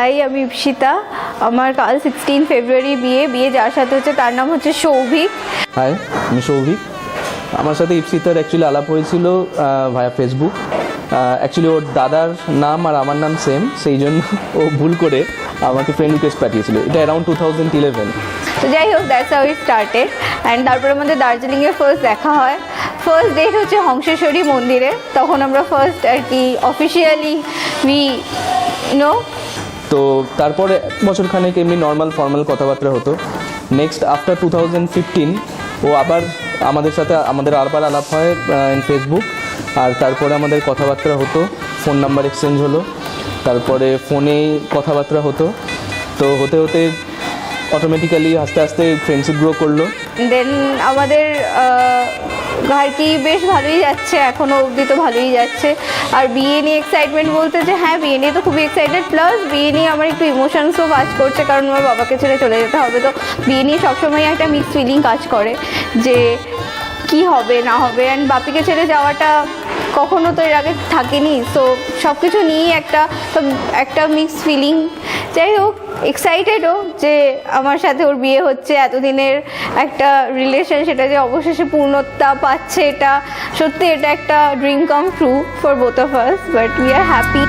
High, আমি ইপসিতা। আমার কাল 16 ফেব্রুয়ারি বিয়ে যার সাথে হচ্ছে তার নাম হচ্ছে সৌভিক। হাই, আমি সৌভিক। আমার সাথে ইপসিতার অ্যাকচুয়ালি আলাপ হয়েছিল ভায়া ফেসবুক। অ্যাকচুয়ালি ওর দাদার নাম আর আমার নাম সেম, সেই জন্য ও ভুল করে আমাকে ফ্রেন্ড রিকোয়েস্ট পাঠিয়েছিল। এটা অ্যারাউন্ড 2011। তো যাই হোক, that's how it started. And তারপরে আমাদের দার্জিলিংয়ে ফার্স্ট দেখা হয়। ফার্স্ট ডেট হচ্ছে হংসেশ্বরী মন্দিরে। তখন আমরা ফার্স্ট আর কি অফিসিয়ালি তো তারপরে বছরখানেক এমনি নর্মাল ফর্মাল কথাবার্তা হতো। নেক্সট আফটার 2015 ও আবার আমাদের আবার আলাপ হয় ইন ফেসবুক। আর তারপরে আমাদের কথাবার্তা হতো, ফোন নাম্বার এক্সচেঞ্জ হলো, তারপরে ফোনেই কথাবার্তা হতো। তো হতে হতে অটোমেটিক্যালি আস্তে আস্তে ফ্রেন্ডশিপ গ্রো করলো। দেন আমাদের আর কি বেশ ভালোই যাচ্ছে, এখনও অবধি তো ভালোই যাচ্ছে। আর বিয়ে নিয়ে এক্সাইটমেন্ট বলতে যে হ্যাঁ, বিয়ে নিয়ে তো খুবই এক্সাইটেড, প্লাস বিয়ে নিয়ে আমার একটু ইমোশনসও কাজ করছে, কারণ আমার বাবাকে ছেড়ে চলে যেতে হবে। তো বিয়ে নিয়ে সবসময় একটা মিক্সড ফিলিং কাজ করে যে কি হবে না হবে। অ্যান্ড বাপিকে ছেড়ে যাওয়াটা কখনো তো এর আগে থাকেনি। সো সব কিছু নিয়েই একটা মিক্সড ফিলিং। যাই হোক, এক্সাইটেডও যে আমার সাথে ওর বিয়ে হচ্ছে, এতদিনের একটা রিলেশন সেটা যে অবশেষে পূর্ণতা পাচ্ছে। এটা সত্যি, এটা একটা dream come true for both of us, but we are happy.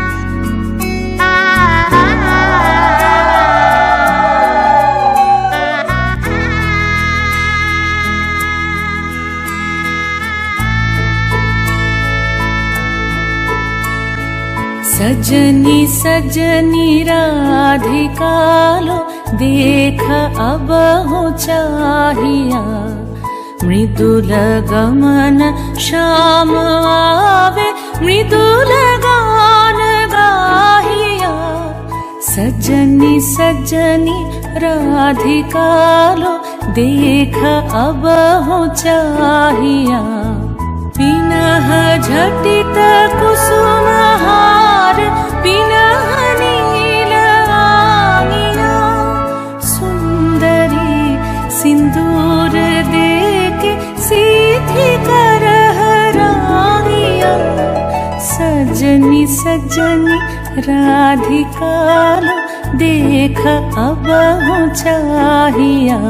सजनी सजनी राधिका लो देख अब हो चाहिया, मृदुल गमन श्याम आवे मृदुल गान गाहिया। सजनी सजनी राधिका लो देख अब हो चाहिया, पिनह झटित कुसुमहार पिनह नील आंगिया, सुंदरी सिंदूर देके सीधी करह रानिया। सजनी सजनी राधिका लो देख अब हो चाहिया।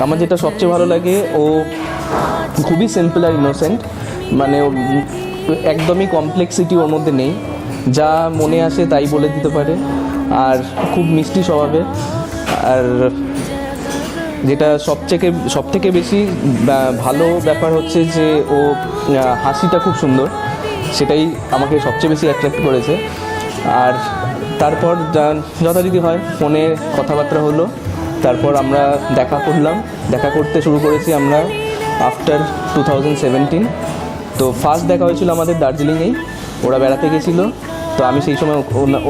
আমার যেটা সবচেয়ে ভালো লাগে, ও খুবই সিম্পল আর ইনোসেন্ট। মানে একদমই কমপ্লেক্সিটি ওর মধ্যে নেই, যা মনে আসে তাই বলে দিতে পারে। আর খুব মিষ্টি স্বভাবের। আর যেটা সবথেকে বেশি ভালো ব্যাপার হচ্ছে যে ও হাসিটা খুব সুন্দর, সেটাই আমাকে সবচেয়ে বেশি অ্যাট্রাক্ট করেছে। আর তারপর যথারীতি হয়, ফোনে কথাবার্তা হলো, তারপর আমরা দেখা করতে শুরু করেছি আমরা আফটার 2017। তো ফার্স্ট দেখা হয়েছিল আমাদের দার্জিলিংয়েই, ওরা বেড়াতে গেছিলো। তো আমি সেই সময়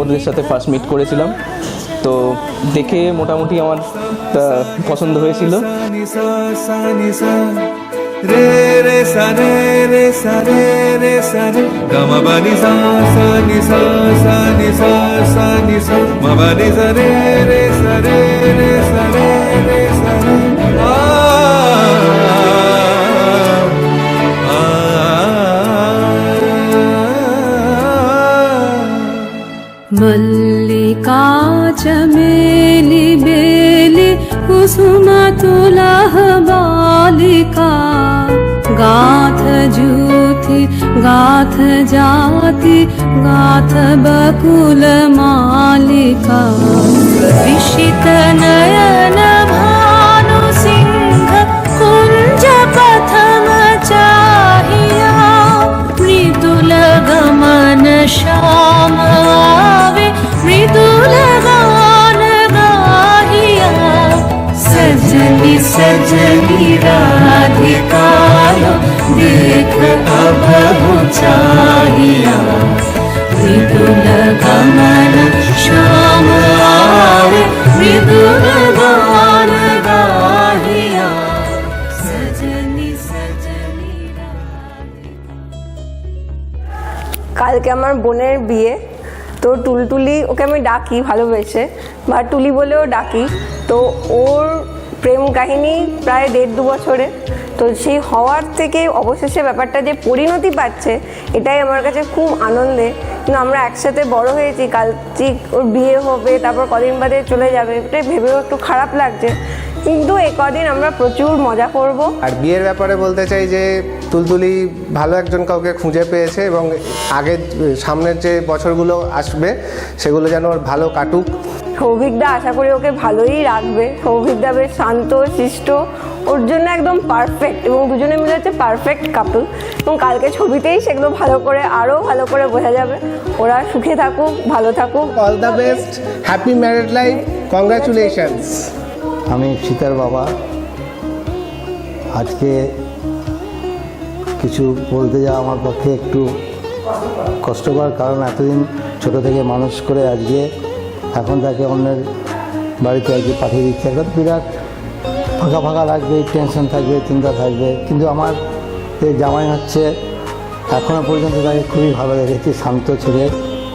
ওদের সাথে ফার্স্ট মিট করেছিলাম। তো দেখে মোটামুটি আমার পছন্দ হয়েছিল। रे रे सा रे रे सा रे रे सा रे ग म ब नि सा सा नि सा सा नि सा सा नि सा म ब नि सा रे रे सा रे रे सा रे रे सा रे आ मल्लिका चमेली बेली कुसुम तुलह बालिका, गाथ जूथि गाथ जाति गाथ बकुल मालिका। विषित नयन भानु सिंह कुंज पथम चाहिया, मृदुल गमन श्याम आवे मृदुल गान गाहिया। सजनी सजनी राधिका लो देख अब हो चाहिया, मृदुल गमन श्याम आवे मृदुल गान गाहिया। सजनी सजनी কালকে আমার বোনের বিয়ে, তো টুলটুলি ওকে আমি ডাকি ভালোবেসে বা টুলি বলেও ডাকি। তো ওর প্রেম কাহিনী প্রায় 1.5-2 বছরে, তো সেই হওয়ার থেকে অবশেষে ব্যাপারটা যে পরিণতি পাচ্ছে এটাই আমার কাছে খুব আনন্দের। কিন্তু আমরা একসাথে বড় হয়েছি, কাল ঠিক ওর বিয়ে হবে, তারপর কদিন বাদে চলে যাবে, এটা ভেবেও একটু খারাপ লাগছে। কিন্তু কদিন আমরা প্রচুর মজা করব। আর বিয়ের ব্যাপারে বলতে চাই যে তুলতুলি ভালো একজন কাউকে খুঁজে পেয়েছে এবং আগের সামনের যে বছরগুলো আসবে সেগুলো যেন ওর ভালো কাটুক। সৌভিকদা আশা করি ওকে ভালোই রাখবে। সৌভিকদা বেশ শান্ত শিষ্ট, ওর জন্য একদম পারফেক্ট, এবং দুজনে মিলে হচ্ছে পারফেক্ট কাপল। এবং কালকে ছবিতেই সেগুলো ভালো করে আরও ভালো করে বোঝা যাবে। ওরা সুখে থাকুক, ভালো থাকুক। All the best, happy married life, congratulations. আমি সীতার বাবা। আজকে কিছু বলতে যাওয়া আমার পক্ষে একটু কষ্টকর, কারণ এতদিন ছোট থেকে মানুষ করে আজকে এখন তাকে অন্যের বাড়িতে আর কি পাঠিয়ে দিচ্ছে। একটা বিরাট ফাঁকা ফাঁকা লাগবে, টেনশন থাকবে, চিন্তা থাকবে। কিন্তু আমার যে জামাই হচ্ছে এখনও পর্যন্ত তাকে খুবই ভালো দেখেছি, শান্ত ছেলে,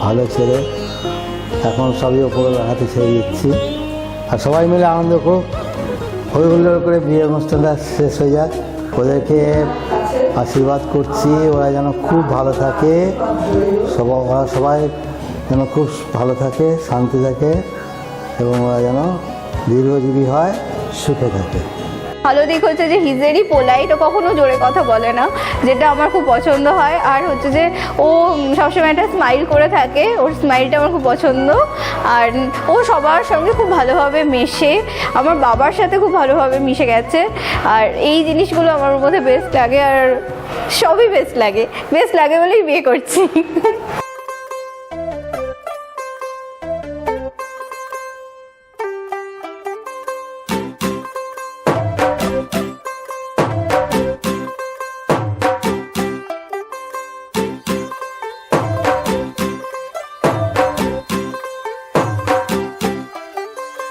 ভালো ছেলে। এখন সবই ওপরের হাতে ছেড়ে দিচ্ছি, আর সবাই মিলে আনন্দ করুক, হই হুল্লোড় করে বিয়ের অনুষ্ঠানটা শেষ হয়ে যাক। ওদেরকে আশীর্বাদ করছি ওরা যেন খুব ভালো থাকে, ওরা সবাই যেন খুব ভালো থাকে, শান্তি থাকে, এবং ওরা যেন দীর্ঘজীবী হয়, সুখে থাকে। ভালো দিক হচ্ছে যে হিজেরই পোলাইট, ও কখনো জোরে কথা বলে না, যেটা আমার খুব পছন্দ হয়। আর হচ্ছে যে ও সবসময় একটা স্মাইল করে থাকে, ওর স্মাইলটা আমার খুব পছন্দ। আর ও সবার সঙ্গে খুব ভালোভাবে মেশে, আমার বাবার সাথে খুব ভালোভাবে মিশে গেছে। আর এই জিনিসগুলো আমার মধ্যে বেস্ট লাগে, আর সবই বেস্ট লাগে বলেই বিয়ে করছি।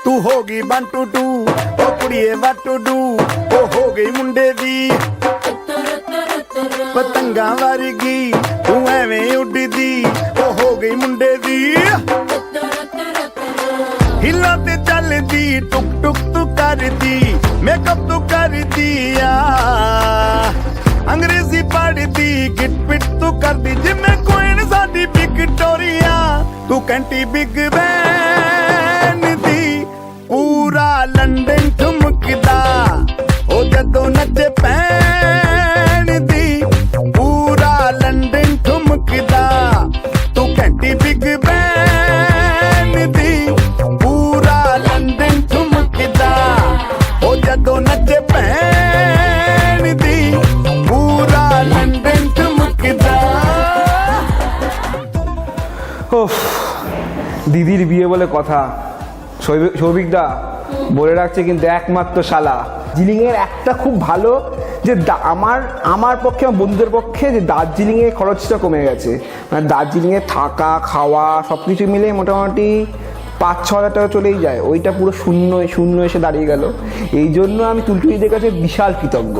तू होगी 1 2 2 ओ कुड़िए what to do ओ हो गई मुंडे दी पतंगा वर्गी तू एवें उड़दी ओ हो गई मुंडे दी हिला ते चलदी टुक टुक तू करदी मेकअप तू कर दिया अंग्रेजी पढ़दी गिट पिट तू करदी जिम्मे कोइन साडी विक्टोरिया तू कैंटी बिग बैन दी पूरा लंदन ठुमकदा ओ जदों नचे पैन दी पूरा लंदन ठुमकदा तू कैंटी बिग बैन दी पूरा लंदन ठुमकदा ओ जदों नचे पैन दी पूरा लंदन ठुमकदा। ওফ, দিদির বিয়ে বলে কথা। সৌভিকদা বলে রাখছে কিন্তু একমাত্র শালা। দার্জিলিংয়ের একটা খুব ভালো যে আমার পক্ষে, আমার বন্ধুদের পক্ষে, যে দার্জিলিংয়ে খরচটা কমে গেছে। মানে দার্জিলিংয়ে থাকা খাওয়া সব কিছু মিলে মোটামুটি 5-6 হাজার টাকা চলেই যায়, ওইটা পুরো শূন্য এসে দাঁড়িয়ে গেল। এই জন্য আমি তুলতুলিদের কাছে বিশাল কৃতজ্ঞ।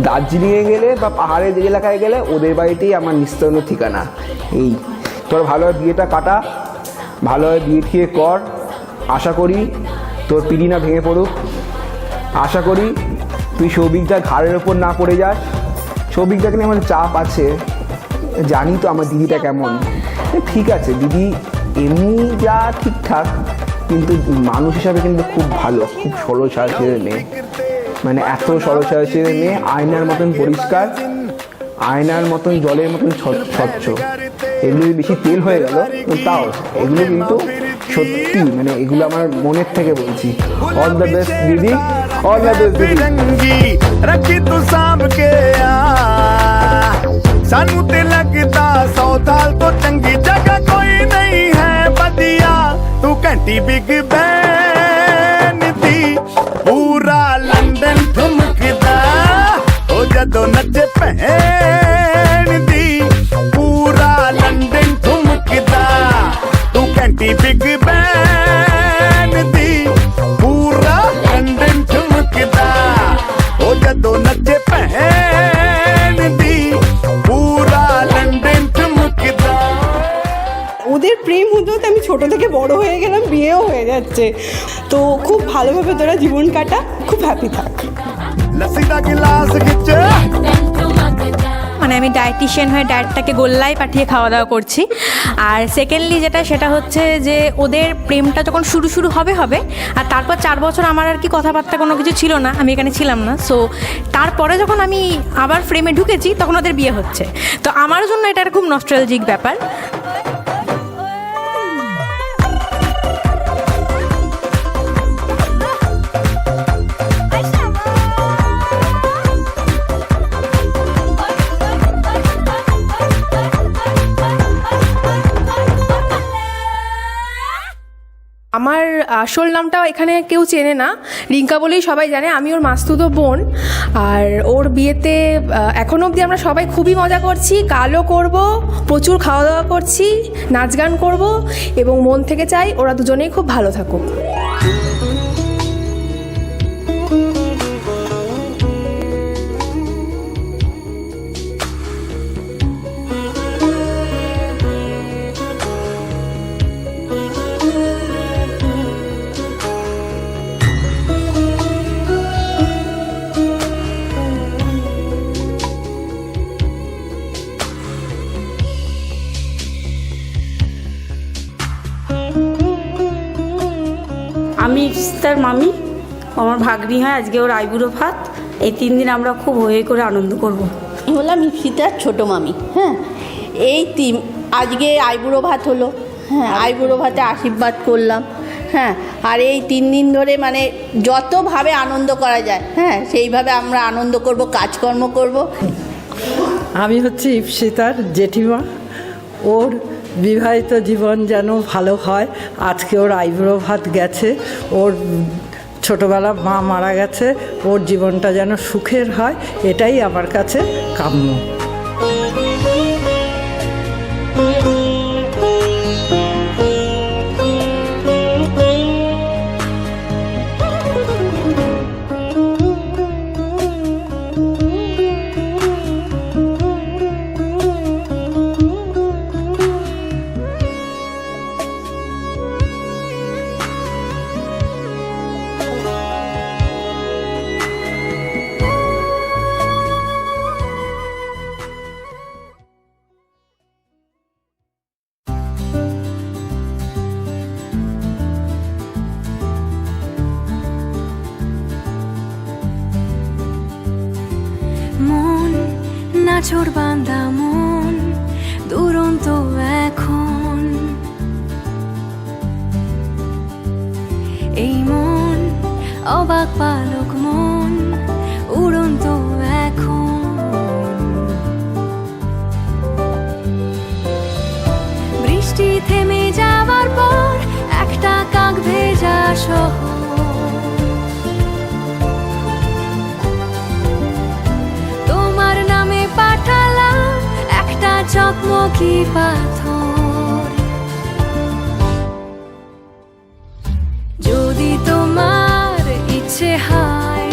দার্জিলিংয়ে গেলে বা পাহাড়ের এলাকায় গেলে ওদের বাড়িতেই আমার নিস্তারণ ঠিকানা। এই তোর ভালোভাবে বিয়েটা কাটা, ভালোভাবে বিয়ে ঠিয়ে কর। আশা করি তোর পিড়ি না ভেঙে পড়ুক, আশা করি তুই সৌভিকদার ঘাড়ের ওপর না পড়ে যাস। সৌভিকদাকে নিয়ে আমার চাপ আছে, জানি তো আমার দিদিটা কেমন। ঠিক আছে, দিদি এমনি যা ঠিকঠাক, কিন্তু মানুষ হিসাবে কিন্তু খুব ভালো, খুব সরল সাহসের মেয়ে। মানে এত সরল সাহসের মেয়ে, আয়নার মতন পরিষ্কার, আয়নার মতন জলের মতন স্বচ্ছ। এগুলো বেশি তেল হয়ে গেল তাও, এগুলো কিন্তু সত্যি, মানে এগুলো আমার মনের থেকে বলছি। অল দ্য বেস্ট দিদি, অল দ্য বেস্ট দিদি। रखी तू सांभ के सानू ते लगदा 100 साल तो चंगी जगह कोई नहीं है बदिया तू घंटी बिग बैन दी पूरा लंदन ठुमकदा ओ जदों नचे भैन दी पूरा लंदन ठुमकदा तू घंटी बिग बैन दी पूरा लंदन ठुमकदा ओ जदों नचे भैन दी पूरा लंदन ठुमकदा। হয়ে যাচ্ছে। তো খুব ভালোভাবে তোরা জীবন কাটা, খুব হ্যাপি থাক। लस्सी दा गिलास खिच्चे মানে আমি ডায়েটিশিয়ান হয়ে ডায়েটটাকে গোল্লায় পাঠিয়ে খাওয়া দাওয়া করছি। আর সেকেন্ডলি সেটা হচ্ছে যে ওদের প্রেমটা যখন শুরু হবে আর তারপর 4 বছর আমার আর কি কথাবার্তা কোনো কিছু ছিল না, আমি এখানে ছিলাম না। সো তারপরে যখন আমি আবার ফ্রেমে ঢুকেছি তখন ওদের বিয়ে হচ্ছে। তো আমার জন্য এটা একটা খুব নস্টালজিক ব্যাপার। আমার আসল নামটাও এখানে কেউ চেনে না, রিঙ্কা বলেই সবাই জানে। আমি ওর মাস্তুতো বোন। আর ওর বিয়েতে এখনও অবধি আমরা সবাই খুবই মজা করছি, কালও করব, প্রচুর খাওয়া দাওয়া করছি, নাচ গান করব, এবং মন থেকে চাই ওরা দুজনেই খুব ভালো থাকুক। আমি তার মামি, আমার ভাগ্নি হয়। আজকে ওর আইবুড়ো ভাত। এই 3 দিন আমরা খুব হয়ে করে আনন্দ করব। আমি হলাম ইপসিতার ছোটো মামি। হ্যাঁ, আজকে আইবুড়ো ভাত হলো। হ্যাঁ, আইবুড়ো ভাতে আশীর্বাদ করলাম। হ্যাঁ, আর এই 3 দিন ধরে মানে যতভাবে আনন্দ করা যায়, হ্যাঁ, সেইভাবে আমরা আনন্দ করব, কাজকর্ম করব। আমি হচ্ছে ইপসিতার জেঠিমা। ওর বিবাহিত জীবন যেন ভালো হয়। আজকে ওর আইবুড়ো ভাত গেছে, ওর ছোটোবেলা মা মারা গেছে, ওর জীবনটা যেন সুখের হয়, এটাই আমার কাছে কাম্য। মন নাছোড় বাঁধা মন দুরন্ত এখন, এই মন অবাক পালক মন উড়ন্ত এখন। বৃষ্টি থেমে যাওয়ার পর একটা কাক ভেজা শহর, চকমকি পাথর। যদি তোমার ইচ্ছে হয়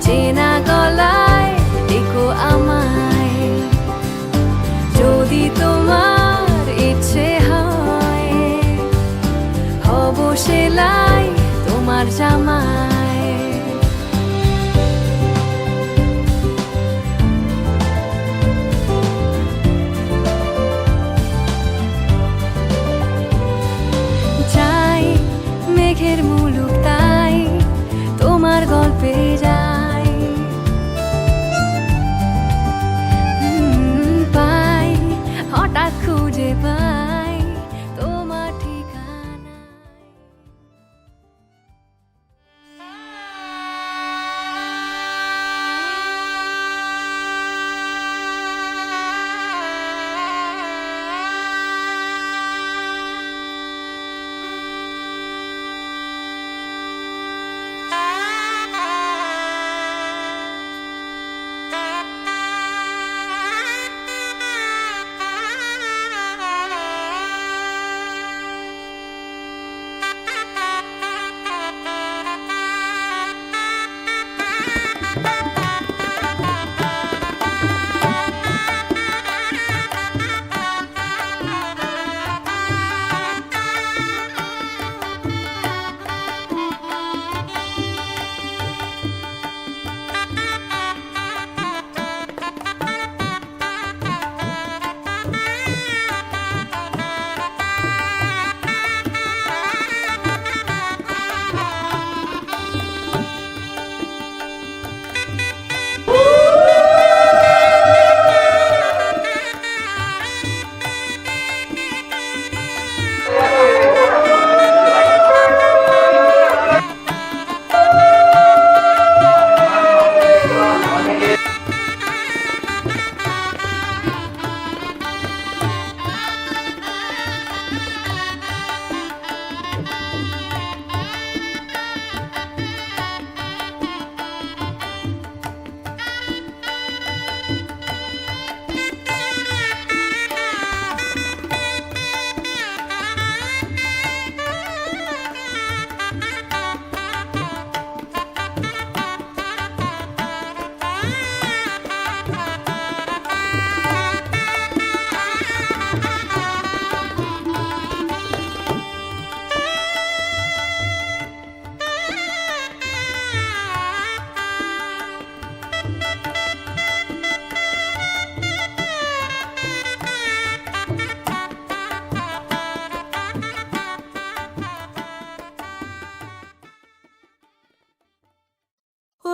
চেনা গলায় ডেকো আমায়, যদি তোমার ইচ্ছে হয় হব সেলাই তোমার জামায়। মেঘের মুলুক তাই তোমার গল্পে যাই, পাই হঠাৎ খুঁজে পাই তোমার ঠিকানা।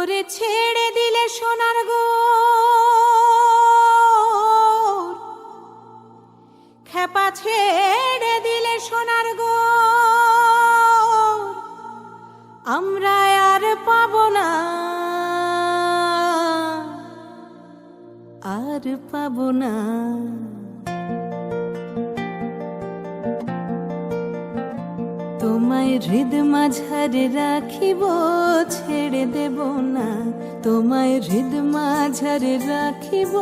ওরে ছেড়ে দিলে সোনার গো খেপা ছেড়ে দিলে সোনার গো আমরা আর পাবো না আর পাবো না তোমায় হৃদ মাঝারে রাখিব ছেড়ে দেব না তোমায় হৃদ মাঝারে রাখিব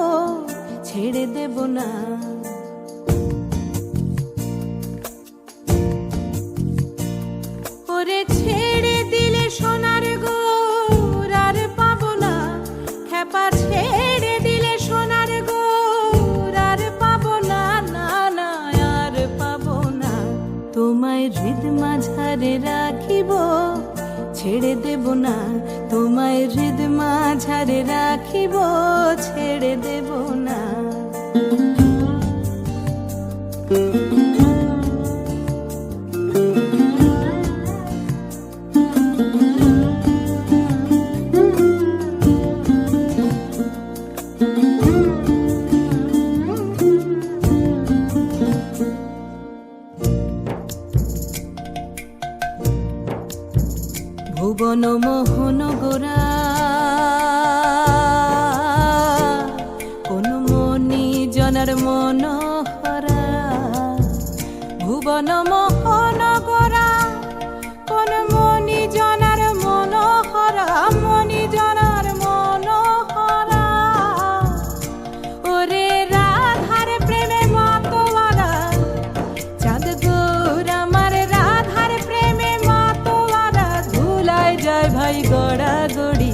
ছেড়ে দেব না ওরে ছেড়ে দিলে সোনার গো আর পাবো না খেপা ছেড়ে দিলে সোনার গো আর পাবো না না না আর পাবো না তোমায় হৃদ মাঝারে রাখিব ছেড়ে দেব না তোমায় হৃদ মাঝারে রাখিব ছেড়ে দেব না ভুবন মোহন গোরা কোন মনি জনার মনোহরা ভুবন মোহন গোরা কোন মনি জনার মনোহরা মনি জনার মনোহরা ওরে রাধার প্রেমে মাতোয়ারা চাঁদ গৌর আমার রাধার প্রেমে মাতোয়ারা ধুলায় যায় ভাই গড়া গড়ি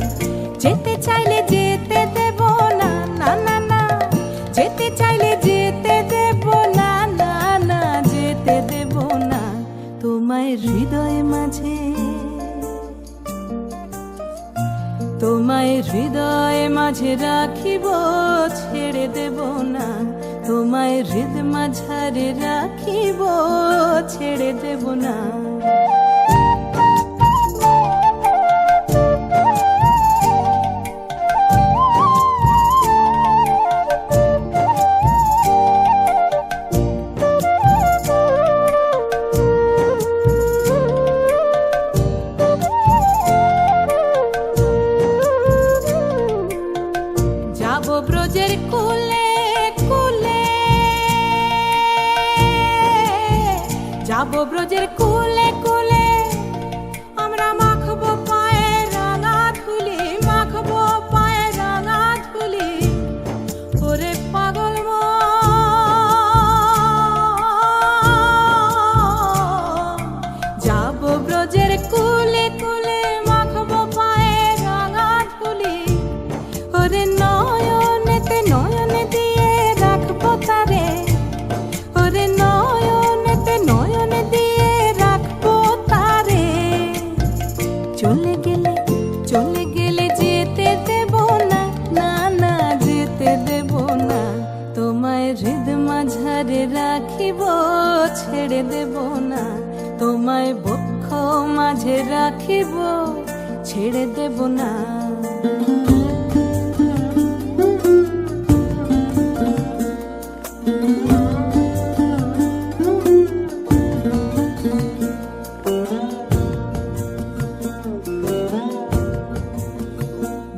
যেতে চাইলে যেতে দেব না না না না যেতে চাইলে যেতে দেব না না না যেতে দেব না তোমায় হৃদয় মাঝে তোমায় হৃদয় মাঝে রাখিব ছেড়ে দেব না তোমায় হৃদ মাঝারে রাখিব ছেড়ে দেব না যাবো ব্রজের কুলে কুলে যাবো ব্রজের কুলে কুলে আমরা মাখবো পায়ে রাঙা ধুলি মাখবো পায়ে রাঙা ধুলি ওরে পাগল যাবো ব্রজের কুলে কুলে মাখবো পায়ে রাঙা ধুলি ওরে নয়নেতে নয়নে দিয়ে রাখবো তারে ওরে নয়নেতে নয়নে দিয়ে রাখবো তারে চলে গেলে যেতে দেব না না না যেতে দেব না তোমায় হৃদ মাঝারে রাখিব ছেড়ে দেব না তোমায় বক্ষ মাঝে রাখিব ছেড়ে দেব না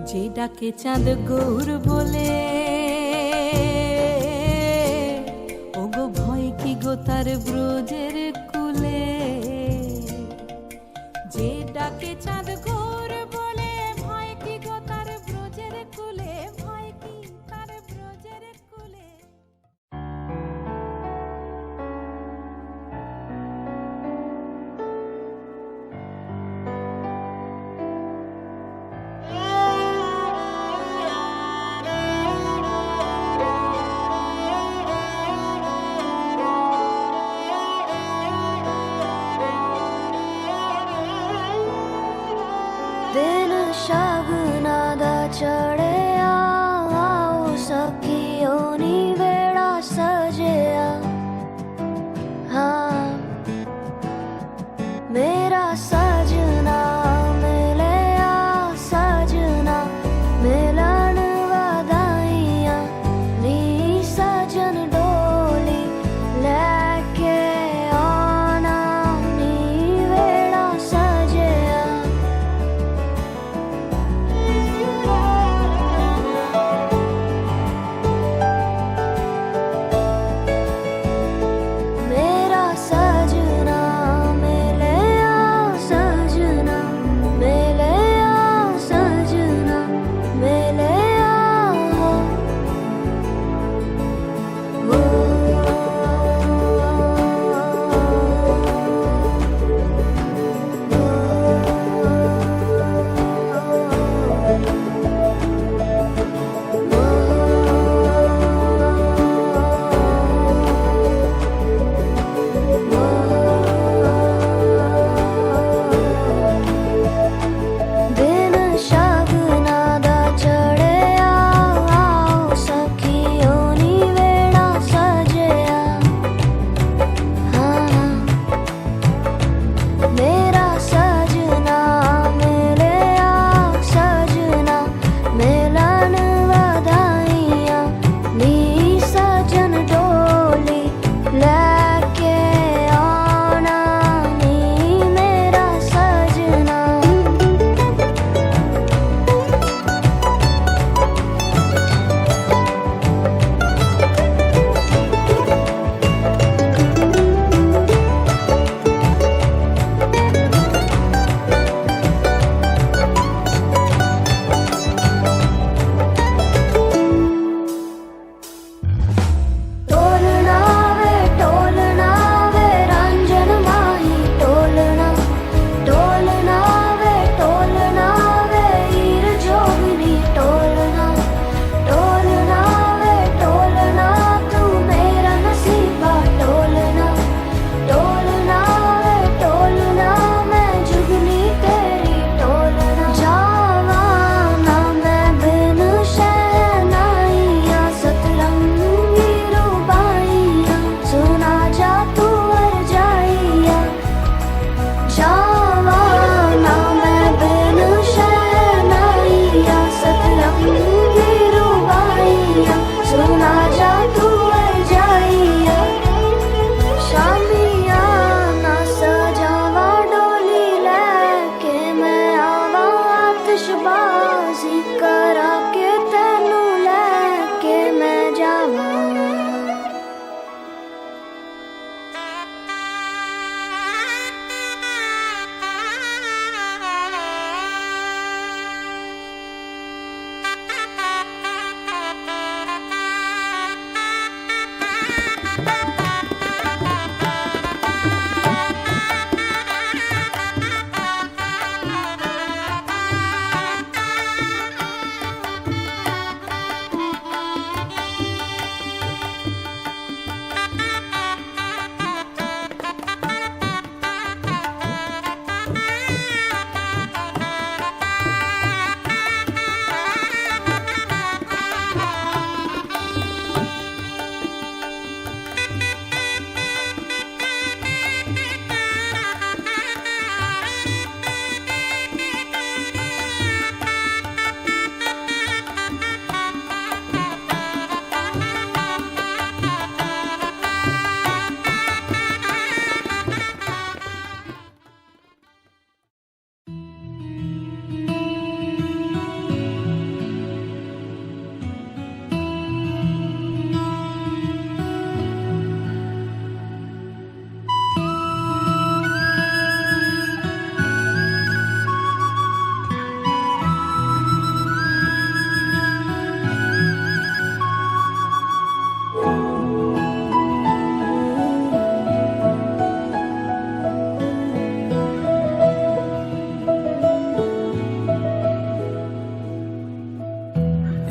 যে ডাকে চাঁদ গৌর বলে ওগো ভয় কি গো তার ব্রজের কুলে যে ডাকে চাঁদ গৌর বলে ভয় কি গো তার ব্রজের কুলে ভয় কি তার ব্রজের কুলে दिन शगुना दा चढ़िया आओ सखियो नी वेड़ा सजिया हाँ मेरा सजना मिलया सजना राजी करा के तेनू लैके मैं जावां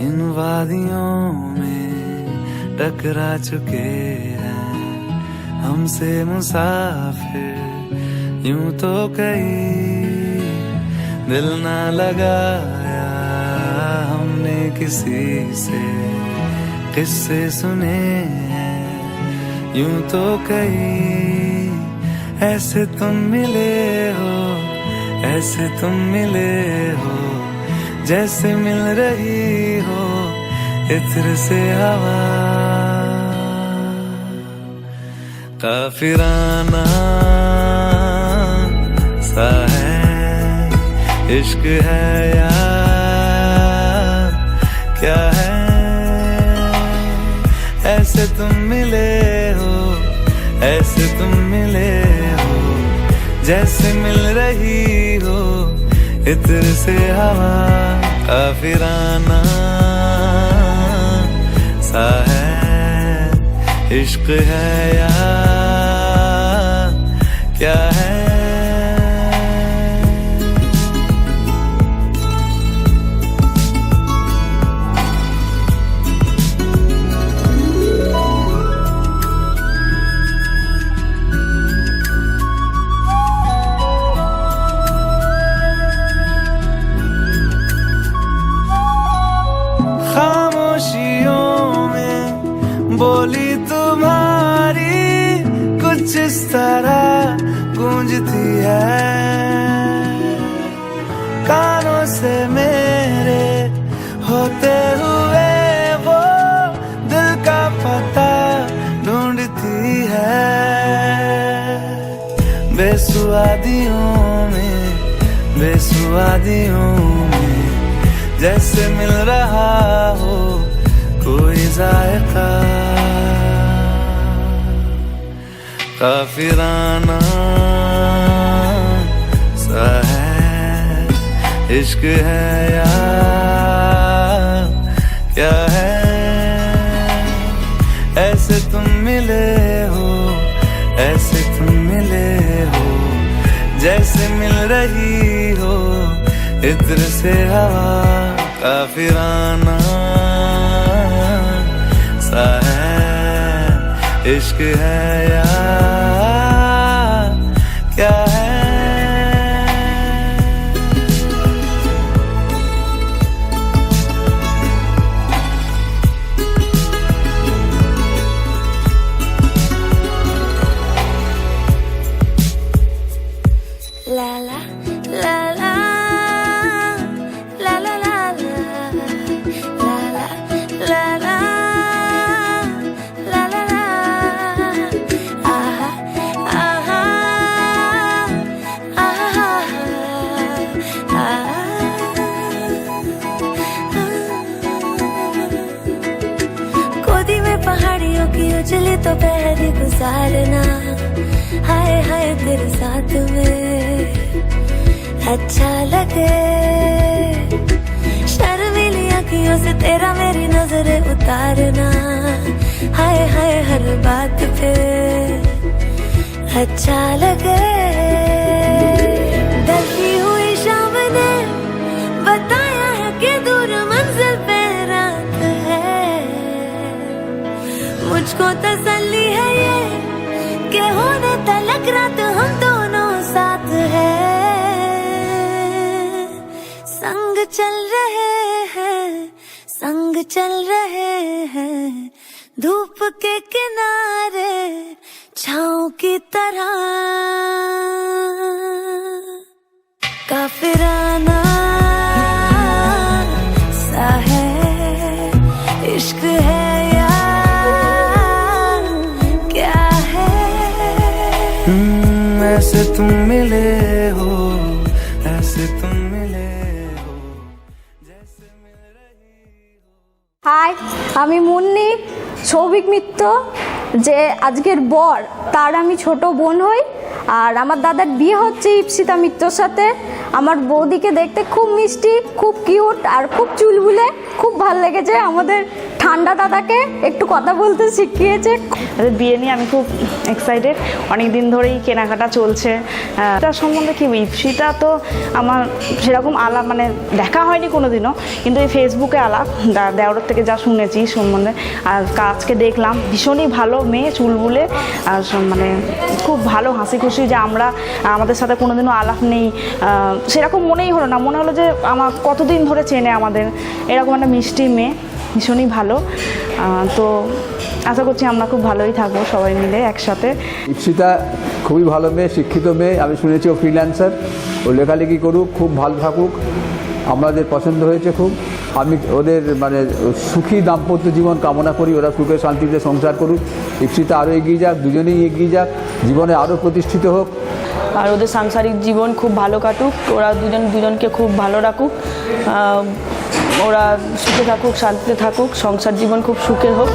इन वादियों में टकरा चुके हैं हमसे मुसाफिर यूं तो कहीं दिल ना लगाया हमने किसी से किस्से सुने हैं यूं तो कहीं ऐसे तुम मिले हो ऐसे तुम मिले हो जैसे मिल रही हो इत्र से हवा काफिराना सा है इश्क है या क्या है ऐसे तुम मिले हो ऐसे तुम मिले हो जैसे मिल रही हो इत्र से हवा काफिराना सा है इश्क है या क्या है बोली तुम्हारी कुछ इस तरह गूंजती है कानों से मेरे होते हुए वो दिल का पता ढूंढती है बेसुआदियों में जैसे मिल रहा हो कोई जायका काफिराना सा है इश्क है या क्या है ऐसे तुम मिले हो ऐसे तुम मिले हो जैसे मिल रही हो इत्र से हवा काफिराना सा है इश्क है या क्या है La la la la la la la la la la la la la la बारियों की उजली तो पहरी गुजारना, हाय हाय तेरे साथ में अच्छा लगे। शर्मीली अखियों से तेरा मेरी नजरें उतारना, हाय हाय हर बात पे अच्छा लगे। ढलती हुई शाम ने बताया है कि दूर मंजिल पे रात है, मुझको तसल्ली है ये कि होने तलक रात हम दोनों साथ हैं। संग चल रहे हैं, संग चल रहे हैं, धूप के किनारे छाँव की तरह। काफिराना सा है इश्क है या क्या है। ऐसे तुम मिले हो, ऐसे तुम मिले हो। হাই, আমি মুন্নি, সৌভিক মিত্র যে আজকের বর তার আমি ছোট বোন হই। আর আমার দাদার বিয়ে হচ্ছে ইপসিতা মিত্রর সাথে। আমার বৌদিকে দেখতে খুব মিষ্টি, খুব কিউট আর খুব চুলবুলে, খুব ভালো লেগেছে। আমাদের ঠান্ডা দাদাকে একটু কথা বলতে শিখিয়েছে। বিয়ে নিয়ে আমি খুব এক্সাইটেড, অনেক দিন ধরেই কেনাকাটা চলছে। তার সম্বন্ধে কি ইপসিতা তো আমার সেরকম আলাপ মানে দেখা হয়নি কোনোদিনও, কিন্তু এই ফেসবুকে আলাপ দেওয়ার থেকে যা শুনেছি সম্বন্ধে। আর আজকে দেখলাম ভীষণই ভালো মেয়ে, চুলবুলে, আর মানে খুব ভালো হাসি খুশি। যে আমরা আমাদের সাথে কোনোদিনও আলাপ নেই সেরকম মনেই হলো না, মনে হলো যে আমার কতদিন ধরে চেনে আমাদের। এরকম একটা মিষ্টি মেয়ে, ভীষণই ভালো। তো আশা করছি আমরা খুব ভালোই থাকবো সবাই মিলে একসাথে। ইপসিতা খুবই ভালো মেয়ে, শিক্ষিত মেয়ে। আমি শুনেছি ও ফ্রিল্যান্সার, ও লেখালেখি করুক, খুব ভালো থাকুক, আমাদের পছন্দ হয়েছে খুব। আমি ওদের মানে সুখী দাম্পত্য জীবন কামনা করি, ওরা সুখে শান্তিতে সংসার করুক। ইপসিতা আরও এগিয়ে যাক, দুজনেই এগিয়ে যাক, জীবনে আরও প্রতিষ্ঠিত হোক। আর ওদের সাংসারিক জীবন খুব ভালো কাটুক, ওরা দুজনকে খুব ভালো রাখুক, ওরা সুখে থাকুক, শান্তিতে থাকুক, সংসার জীবন খুব সুখের হোক।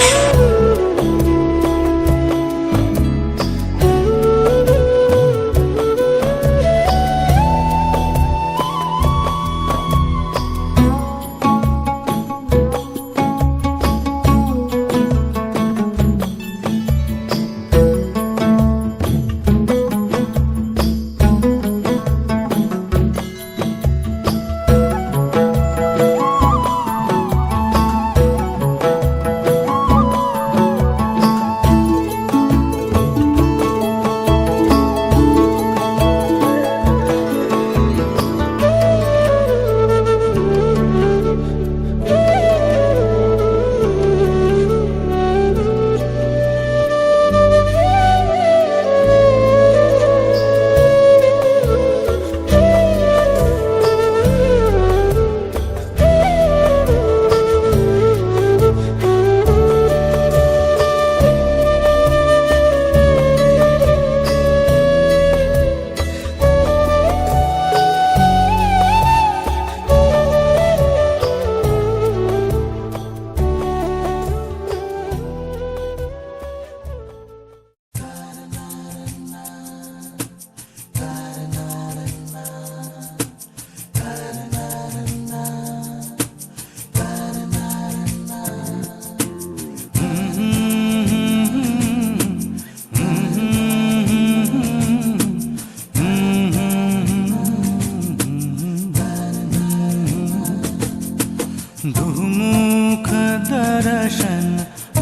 दुमुख दर्शन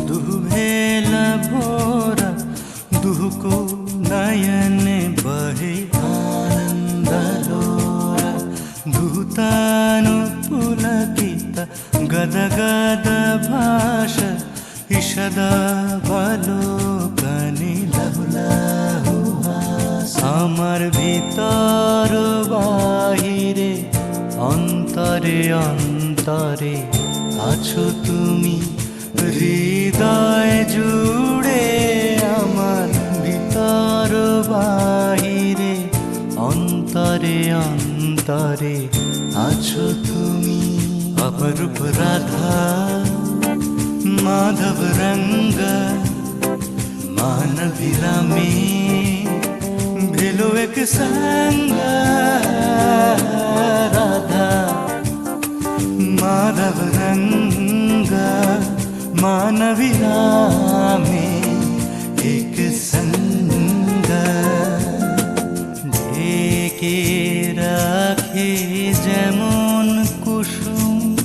दुभेल भोरा दुहको नयन बहे आनंद लोरा दूतानु पुलकित गद गद भाष इषदा बलोकनि लहु लहु हास आमार भितर बाहिरे অন্তরে অন্তরে আছো তুমি হৃদয় জুড়ে আমার ভিতর বাহিরে অন্তরে অন্তরে আছো তুমি অপরূপ রাধা মাধব রঙ্গ मानविरा में भेलो एक संग राधा माधव रंग मानविरा में एक संग ढेके राखे जेमन कुसुम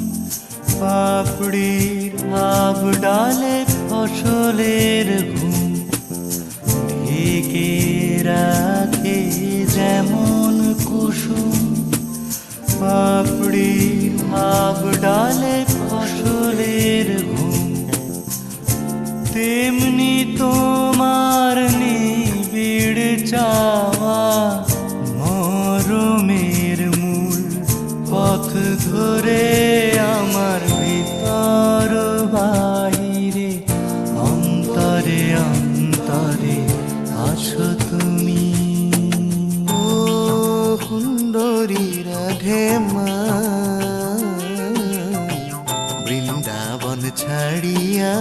पापड़िर आब डाले ফসলের ঘুম ঢেকে রাখে যেমন কুসুম পাপড়ির আব ডালে ফসলের ঘুম তেমনি তোমার নিবিড় চাওয়া মরমের মূল পথ ধরে আমার ভিতর বাহিরে অন্তরে অন্তরে আছো তুমি ও সুন্দরী রাধে মা বৃন্দাবন ছাড়িয়া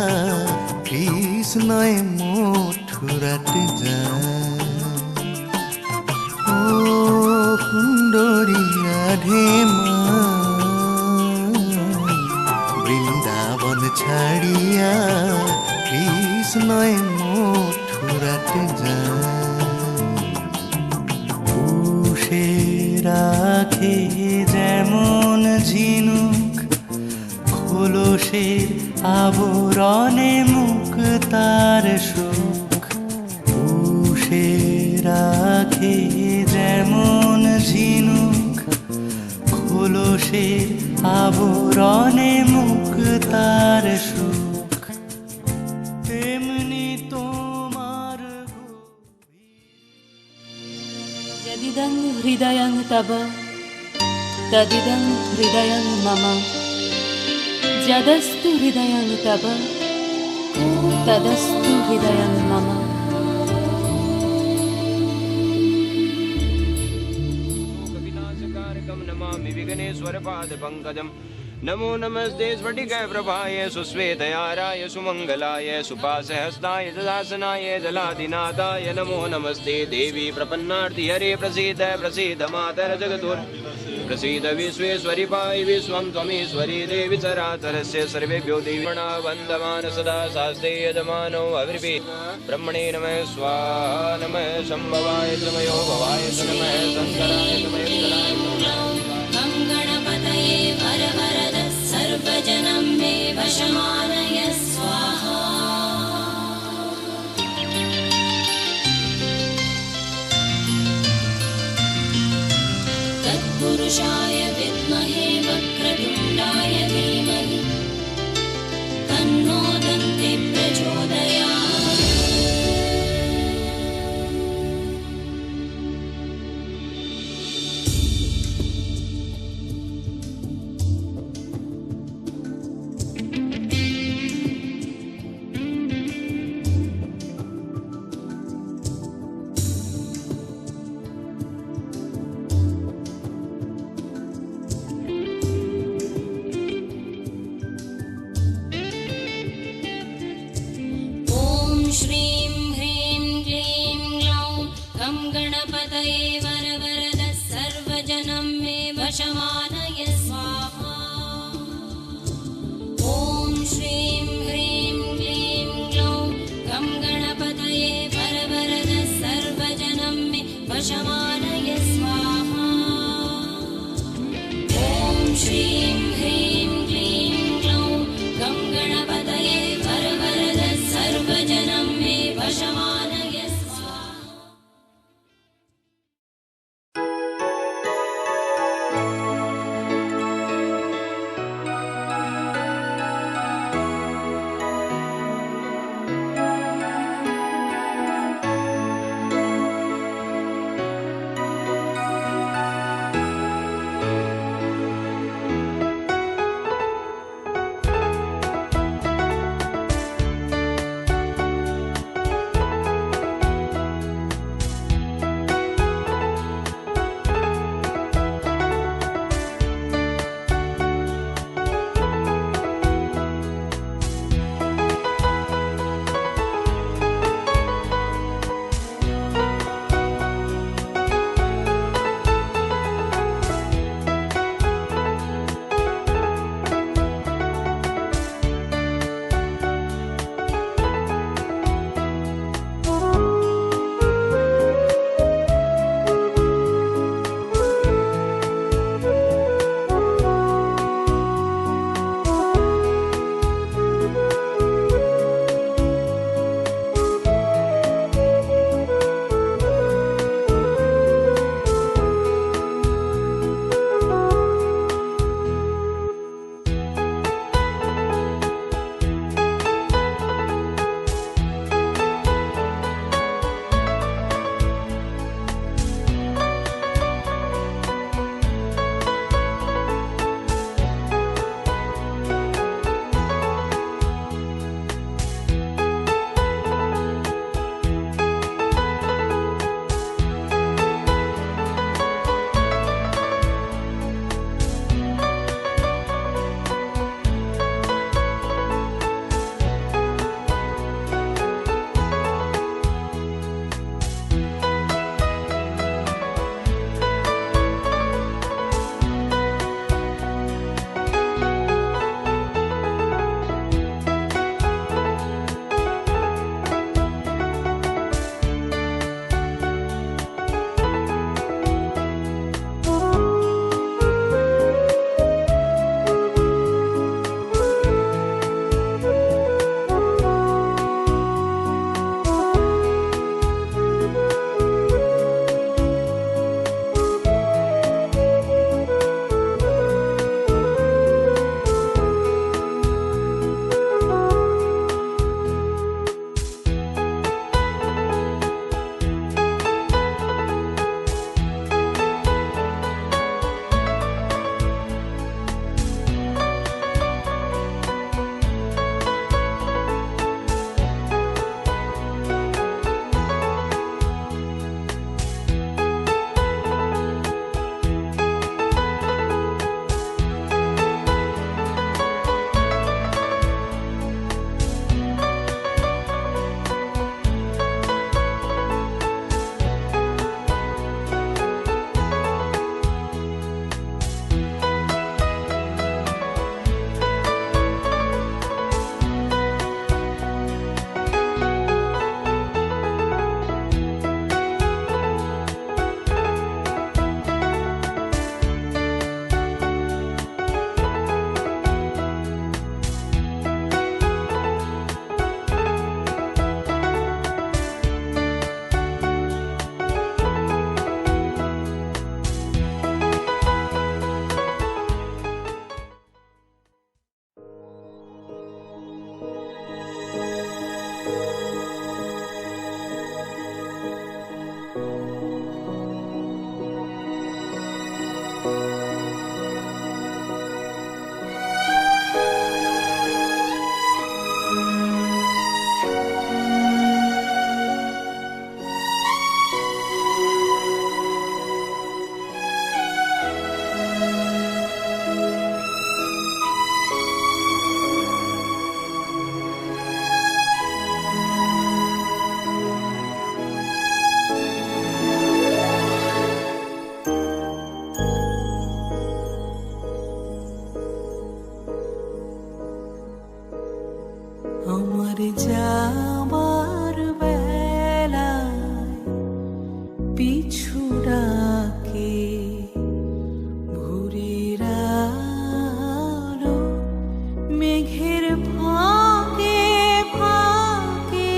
কৃষ্ণয় মথুরাতে যায় ও সুন্দরী রাধে মা বৃন্দাবন ছাড়িয়া কৃষ্ণয় মথুরাতে যায় পুষে রাখে যেমন ঝিনুক খোলসের আবরণে মুখ তার সুখ পুষে রাখে যেমন ঝিনুক খোলসের আবরণে মুখ তার সুখ তেমনি তোমার যদিদং হৃদয়ং তব তদিদং হৃদয়ং মম যদস্তু হৃদয়ং তব তদস্তু হৃদয়ং মম नमामि विघ्नेश्वर पाद पंकजम नमो नमस्ते स्फटिकाय प्रभाय सुश्वेतयाराय सुमंगलाय सुपासहस्ताय ददासनाय जलादिनाथाय नमो नमस्ते देवी प्रपन्नार्ति हरे प्रसीद प्रसीद मातर जगतुर प्रसीद विश्वेश्वरि पाहि विश्वं त्वमीश्वरी देवी चराचरस्य सर्वेभ्यो देवी वन्दमान सदा शास्ते यजमानो अविर्भि ब्रह्मणे नमः स्वाहा नमः शम्भवाय नमयो भवाय नमः शंकराय नमः गणपतये वरवरद सर्वजनं मे वशमानय स्वाहा तत्पुरुषाय विद्महे वक्रतुण्डाय धीमहि तन्नो दन्ति प्रचोदयात् যাবার বেলায় পিছু ডাকে ভোরের আলো মেঘের ফাঁকে ফাঁকে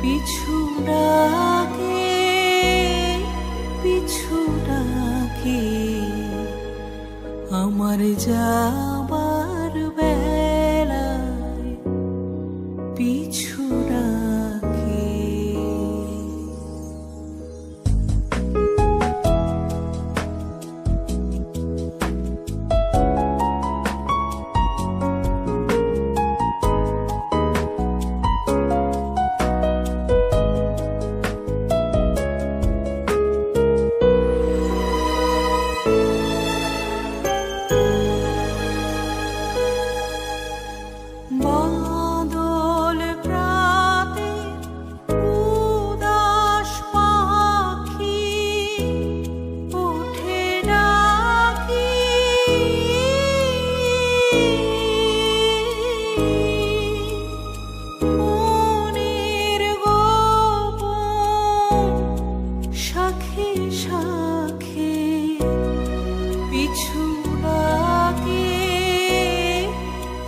পিছু ডাকে পিছু ডাকে আমার যাবার বেলায় পিছু ডাকে। বাদল প্রাতে উদাস পাখি ওঠে ডাকি মনের গোপন শাখে শাখে পিছু ডাকে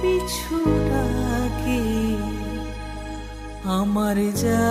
পিছু ডাকে আমার যা